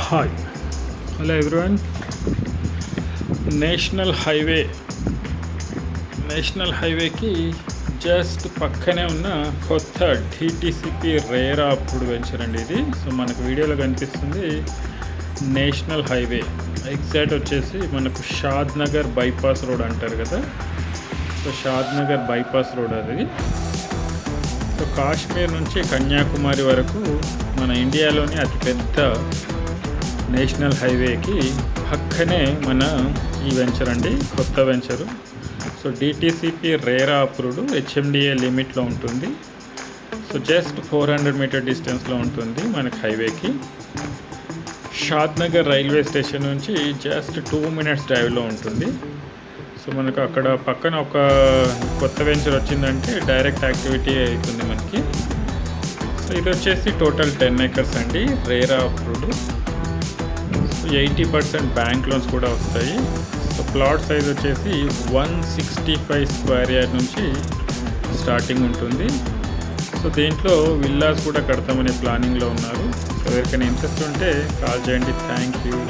Hi hello everyone. National హైవేకి just పక్కనే ఉన్న కొత్త డిటిసిపి రేరా అప్రూవ్డ్ వెంచర్ అండి ఇది. సో మనకు వీడియోలో కనిపిస్తుంది నేషనల్ హైవే. ఎగ్జాక్ట్ వచ్చేసి మనకు షాద్ నగర్ బైపాస్ రోడ్ అంటారు కదా, సో షాద్ నగర్ బైపాస్ రోడ్ అది. సో కాశ్మీర్ నుంచి కన్యాకుమారి వరకు మన ఇండియాలోని అతిపెద్ద నేషనల్ హైవేకి పక్కనే మన ఈ వెంచర్ అండి, కొత్త venture. So DTCP RERA approved, HMDA లిమిట్లో ఉంటుంది. సో జస్ట్ 400 మీటర్ డిస్టెన్స్లో ఉంటుంది మనకి హైవేకి. షాద్ నగర్ రైల్వే స్టేషన్ నుంచి జస్ట్ 2 మినిట్స్ డ్రైవ్లో ఉంటుంది. సో మనకు అక్కడ పక్కన ఒక కొత్త వెంచర్ వచ్చిందంటే డైరెక్ట్ యాక్టివిటీ అవుతుంది మనకి. సో ఇది వచ్చేసి టోటల్ 10 acres అండి, రేరా అప్రూవ్డ్. 80% బ్యాంక్ లోన్స్ కూడా వస్తాయి. సో ప్లాట్ సైజ్ వచ్చేసి 165 స్క్వేర్ యార్డ్ నుంచి స్టార్టింగ్ ఉంటుంది. సో దీంట్లో విల్లాస్ కూడా కడతామనే ప్లానింగ్లో ఉన్నారు. సో ఎవరికైనా ఇంట్రెస్ట్ ఉంటే కాల్ చేయండి. Thank you.